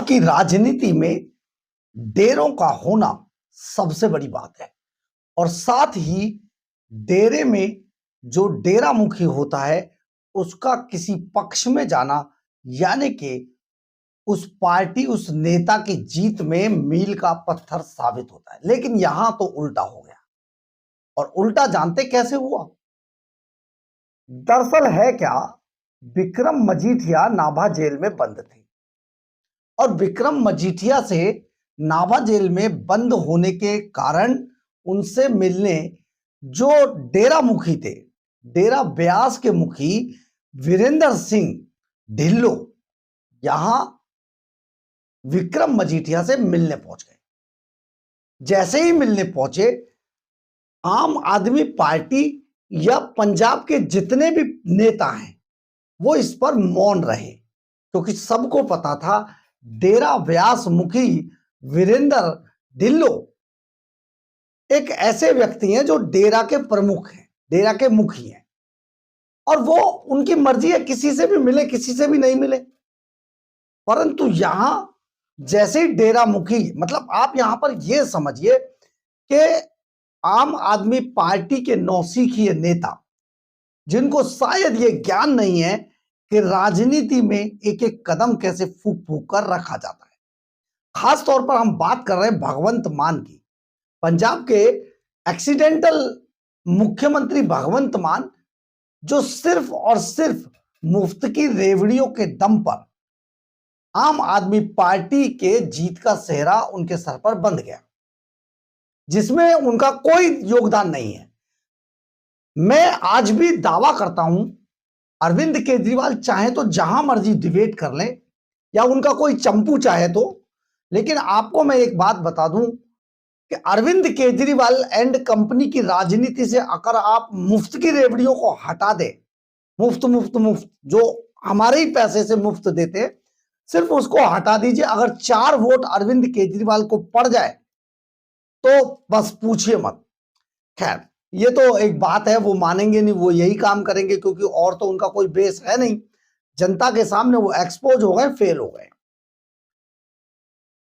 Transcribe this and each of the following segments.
क्योंकि राजनीति में डेरों का होना सबसे बड़ी बात है और साथ ही डेरे में जो डेरा मुखी होता है उसका किसी पक्ष में जाना यानी कि उस पार्टी उस नेता की जीत में मील का पत्थर साबित होता है। लेकिन यहां तो उल्टा हो गया और उल्टा जानते कैसे हुआ? दरअसल है क्या, विक्रम मजीठिया नाभा जेल में बंद थे और विक्रम मजीठिया से नाभा जेल में बंद होने के कारण उनसे मिलने जो डेरा मुखी थे, डेरा ब्यास के मुखी वीरेंद्र सिंह ढिल्लो यहां विक्रम मजीठिया से मिलने पहुंच गए। जैसे ही मिलने पहुंचे, आम आदमी पार्टी या पंजाब के जितने भी नेता हैं वो इस पर मौन रहे क्योंकि सबको पता था डेरा व्यास मुखी वीरेंद्र ढिल्लो एक ऐसे व्यक्ति हैं जो डेरा के प्रमुख हैं, डेरा के मुखी हैं और वो उनकी मर्जी है किसी से भी मिले किसी से भी नहीं मिले। परंतु यहां जैसे ही डेरा मुखी, मतलब आप यहां पर यह समझिए कि आम आदमी पार्टी के नौसिखिए नेता जिनको शायद ये ज्ञान नहीं है कि राजनीति में एक एक कदम कैसे फूक फूक कर रखा जाता है। खास तौर पर हम बात कर रहे हैं भगवंत मान की, पंजाब के एक्सीडेंटल मुख्यमंत्री भगवंत मान जो सिर्फ और सिर्फ मुफ्त की रेवड़ियों के दम पर आम आदमी पार्टी के जीत का सेहरा उनके सर पर बंध गया जिसमें उनका कोई योगदान नहीं है। मैं आज भी दावा करता हूं अरविंद केजरीवाल चाहे तो जहां मर्जी डिबेट कर लें या उनका कोई चंपू चाहे तो, लेकिन आपको मैं एक बात बता दूं कि अरविंद केजरीवाल एंड कंपनी की राजनीति से अगर आप मुफ्त की रेवड़ियों को हटा दें, मुफ्त मुफ्त मुफ्त जो हमारे ही पैसे से मुफ्त देते हैं, सिर्फ उसको हटा दीजिए। अगर 4 वोट अरविंद केजरीवाल को पड़ जाए तो बस पूछिए मत। खैर ये तो एक बात है, वो मानेंगे नहीं, वो यही काम करेंगे क्योंकि और तो उनका कोई बेस है नहीं। जनता के सामने वो एक्सपोज हो गए, फेल हो गए।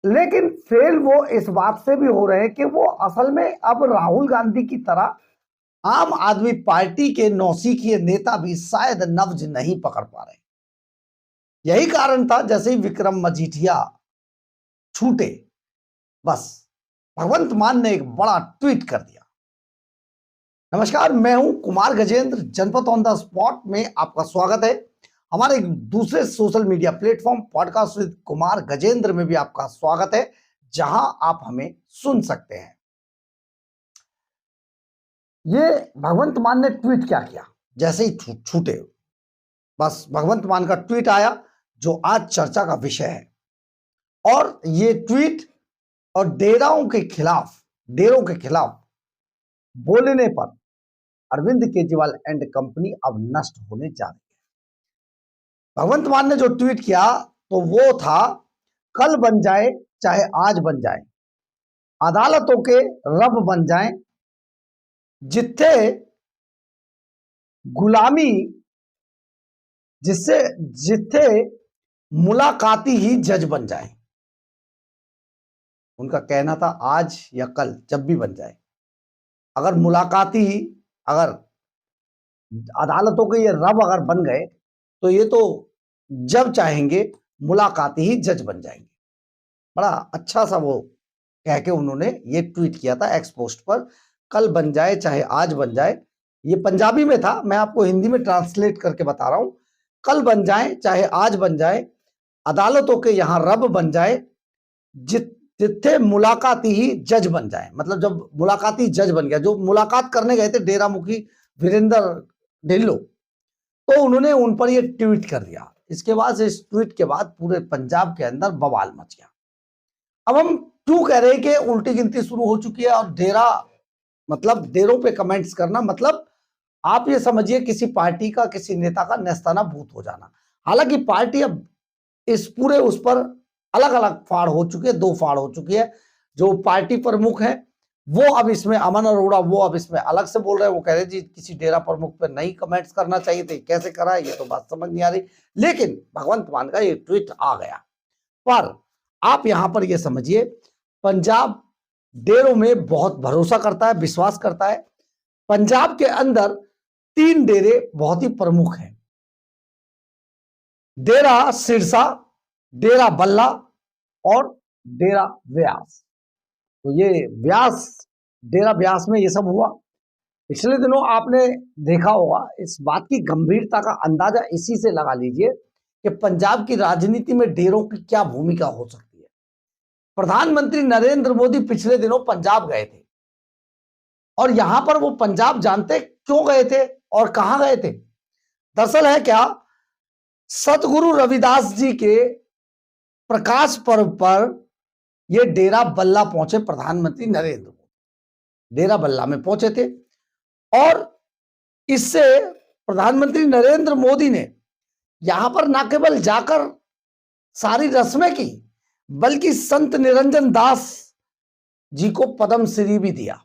लेकिन फेल वो इस बात से भी हो रहे हैं कि वो असल में अब राहुल गांधी की तरह आम आदमी पार्टी के नौसिखिए नेता भी शायद नब्ज नहीं पकड़ पा रहे। यही कारण था जैसे ही विक्रम मजीठिया छूटे, बस भगवंत मान ने एक बड़ा ट्वीट कर दिया। नमस्कार, मैं हूं कुमार गजेंद्र, जनपद ऑन द स्पॉट में आपका स्वागत है। हमारे एक दूसरे social media platform podcast with Kumar Gajendra में भी आपका स्वागत है, जहां आप हमें सुन सकते हैं। ये भगवंत मान ने ट्वीट क्या किया जैसे ही छूटे, बस भगवंत मान का ट्वीट आया जो आज चर्चा का विषय है। और ये ट्वीट और डेरों के खिलाफ बोलने पर अरविंद केजरीवाल एंड कंपनी अब नष्ट होने जा रही है। भगवंत मान ने जो ट्वीट किया तो वो था, कल बन जाए चाहे आज बन जाए, अदालतों के रब बन जाए, जिथे गुलामी जिथे मुलाकाती ही जज बन जाए। उनका कहना था आज या कल जब भी बन जाए, अगर मुलाकाती ही, अगर अदालतों के ये रब अगर बन गए तो ये तो जब चाहेंगे मुलाकाती ही जज बन जाएंगे। बड़ा अच्छा सा वो कह के उन्होंने ये ट्वीट किया था एक्स पोस्ट पर, कल बन जाए चाहे आज बन जाए। ये पंजाबी में था, मैं आपको हिंदी में ट्रांसलेट करके बता रहा हूं। कल बन जाए चाहे आज बन जाए, अदालतों के यहां रब बन जाए, जिथे मुलाकाती ही जज बन जाए। मतलब जब मुलाकाती जज बन गया, जो मुलाकात करने गए थे डेरा मुखी वीरेंद्र ढिल्लो, तो उन्होंने उन पर ये ट्वीट कर दिया। इसके बाद से, इस ट्वीट के बाद पूरे पंजाब के अंदर बवाल मच गया। अब हम क्यों कह रहे हैं कि उल्टी गिनती शुरू हो चुकी है और डेरा, मतलब डेरों पे कमेंट्स करना, मतलब आप ये समझिए किसी पार्टी का, किसी नेता का नेस्ताना भूत हो जाना। हालांकि पार्टी अब इस पूरे उस पर अलग अलग फाड़ हो चुकी है, 2 फाड़ हो चुकी है। जो पार्टी प्रमुख है वो अब इसमें, अमन अरोड़ा, वो अब इसमें अलग से बोल रहे हैं। वो कह रहे जी किसी डेरा प्रमुख पर नहीं कमेंट्स करना चाहिए थे, कैसे करा ये तो बात समझ नहीं आ रही। लेकिन भगवंत मान का ये ट्वीट आ गया। पर आप यहां पर यह समझिए, पंजाब डेरों में बहुत भरोसा करता है, विश्वास करता है। पंजाब के अंदर 3 डेरे बहुत ही प्रमुख हैं, डेरा सिरसा, डेरा बल्ला और डेरा व्यास। तो ये व्यास, डेरा व्यास में ये सब हुआ। पिछले दिनों आपने देखा होगा, इस बात की गंभीरता का अंदाजा इसी से लगा लीजिए कि पंजाब की राजनीति में डेरों की क्या भूमिका हो सकती है। प्रधानमंत्री नरेंद्र मोदी पिछले दिनों पंजाब गए थे और यहां पर वो पंजाब जानते क्यों गए थे और कहां गए थे? दरअसल है क्या, सतगुरु रविदास जी के प्रकाश पर्व पर ये डेरा बल्ला पहुंचे प्रधानमंत्री नरेंद्र मोदी। डेरा बल्ला में पहुंचे थे और इससे प्रधानमंत्री नरेंद्र मोदी ने यहां पर न केवल जाकर सारी रस्में की, बल्कि संत निरंजन दास जी को पद्मश्री भी दिया।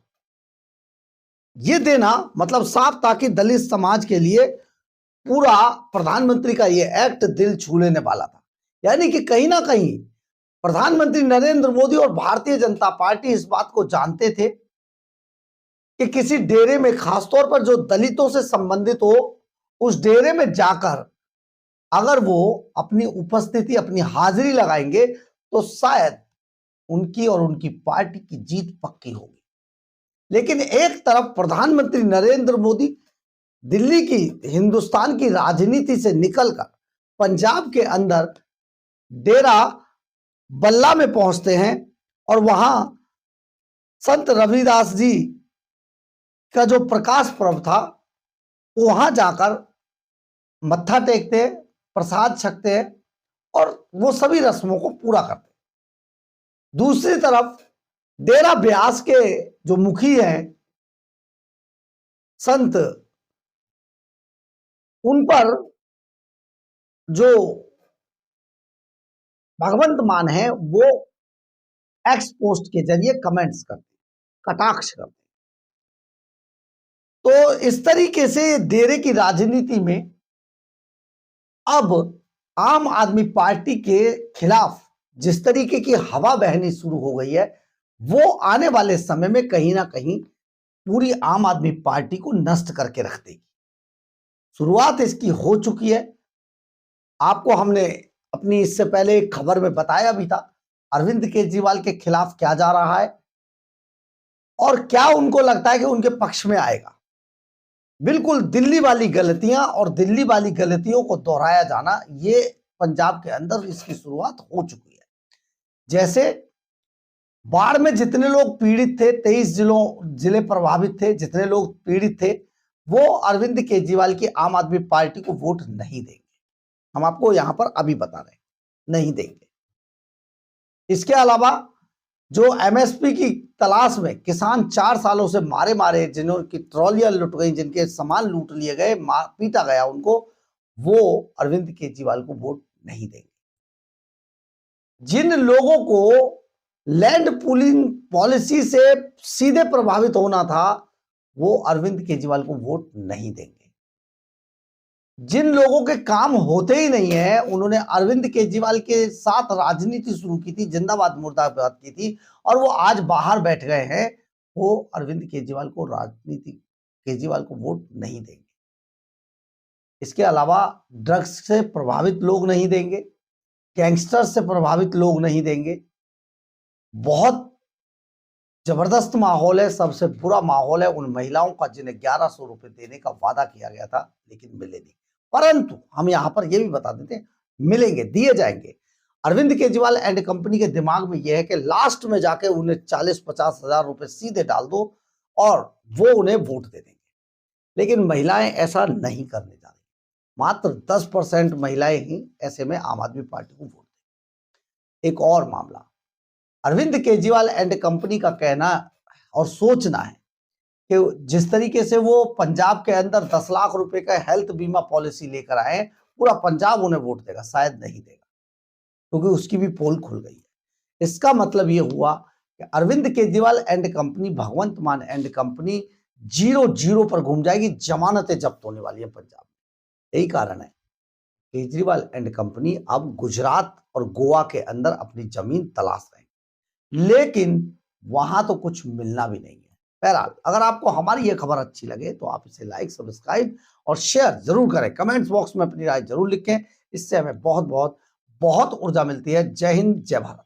ये देना मतलब साफ था कि दलित समाज के लिए पूरा प्रधानमंत्री का ये एक्ट दिल छू लेने वाला था। यानी कि कहीं ना कहीं प्रधानमंत्री नरेंद्र मोदी और भारतीय जनता पार्टी इस बात को जानते थे कि किसी डेरे में, खासतौर पर जो दलितों से संबंधित हो, उस डेरे में जाकर अगर वो अपनी उपस्थिति, अपनी हाजिरी लगाएंगे तो शायद उनकी और उनकी पार्टी की जीत पक्की होगी। लेकिन एक तरफ प्रधानमंत्री नरेंद्र मोदी दिल्ली की, हिंदुस्तान की राजनीति से निकलकर पंजाब के अंदर डेरा बल्ला में पहुंचते हैं और वहां संत रविदास जी का जो प्रकाश पर्व था, वहां जाकर मत्था टेकते हैं, प्रसाद छकते हैं और वो सभी रस्मों को पूरा करते हैं। दूसरी तरफ डेरा ब्यास के जो मुखी हैं संत, उन पर जो भगवंत मान है वो एक्स पोस्ट के जरिए कमेंट्स करते, कटाक्ष करते। तो इस तरीके से डेरे की राजनीति में अब आम आदमी पार्टी के खिलाफ जिस तरीके की हवा बहनी शुरू हो गई है, वो आने वाले समय में कहीं ना कहीं पूरी आम आदमी पार्टी को नष्ट करके रख देगी। शुरुआत इसकी हो चुकी है। आपको हमने अपनी इससे पहले एक खबर में बताया भी था अरविंद केजरीवाल के खिलाफ क्या जा रहा है और क्या उनको लगता है कि उनके पक्ष में आएगा। बिल्कुल दिल्ली वाली गलतियां और दिल्ली वाली गलतियों को दोहराया जाना, ये पंजाब के अंदर इसकी शुरुआत हो चुकी है। जैसे बाढ़ में जितने लोग पीड़ित थे, 23 जिले प्रभावित थे, जितने लोग पीड़ित थे, वो अरविंद केजरीवाल की आम आदमी पार्टी को वोट नहीं देंगे। हम आपको यहां पर अभी बता रहे हैं, नहीं देंगे। इसके अलावा जो एमएसपी की तलाश में किसान 4 सालों से मारे मारे, जिनकी ट्रॉलियां लुट गई, जिनके सामान लूट लिए गए, पीटा गया उनको, वो अरविंद केजरीवाल को वोट नहीं देंगे। जिन लोगों को लैंड पूलिंग पॉलिसी से सीधे प्रभावित होना था, वो अरविंद केजरीवाल को वोट नहीं देंगे। जिन लोगों के काम होते ही नहीं है, उन्होंने अरविंद केजरीवाल के साथ राजनीति शुरू की थी, जिंदाबाद मुर्दाबाद की थी, और वो आज बाहर बैठ गए हैं, वो अरविंद केजरीवाल को वोट नहीं देंगे। इसके अलावा ड्रग्स से प्रभावित लोग नहीं देंगे, गैंगस्टर्स से प्रभावित लोग नहीं देंगे। बहुत जबरदस्त माहौल है। सबसे बुरा माहौल है उन महिलाओं का जिन्हें 1100 रुपए देने का वादा किया गया था लेकिन मिले नहीं। परंतु हम यहां पर यह भी बता देते हैं, मिलेंगे, दिए जाएंगे। अरविंद केजरीवाल एंड कंपनी के दिमाग में यह है कि लास्ट में जाके उन्हें 40-50 हजार रुपए सीधे डाल दो और वो उन्हें वोट दे देंगे। लेकिन महिलाएं ऐसा नहीं करने जा रही। मात्र 10% महिलाएं ही ऐसे में आम आदमी पार्टी को वोट देंगी। एक और मामला, अरविंद केजरीवाल एंड कंपनी का कहना और सोचना है कि जिस तरीके से वो पंजाब के अंदर 10 लाख रुपए का हेल्थ बीमा पॉलिसी लेकर आए, पूरा पंजाब उन्हें वोट देगा, शायद नहीं देगा, क्योंकि उसकी भी पोल खुल गई है। इसका मतलब ये हुआ कि अरविंद केजरीवाल एंड कंपनी, भगवंत मान एंड कंपनी 0-0 पर घूम जाएगी। जमानतें जब्त होने वाली है पंजाब में। यही कारण है केजरीवाल एंड कंपनी अब गुजरात और गोवा के अंदर अपनी जमीन तलाश रहे हैं, लेकिन वहां तो कुछ मिलना भी नहीं है। बहरहाल, अगर आपको हमारी यह खबर अच्छी लगे तो आप इसे लाइक, सब्सक्राइब और शेयर जरूर करें। कमेंट्स बॉक्स में अपनी राय जरूर लिखें, इससे हमें बहुत बहुत बहुत ऊर्जा मिलती है। जय हिंद, जय भारत।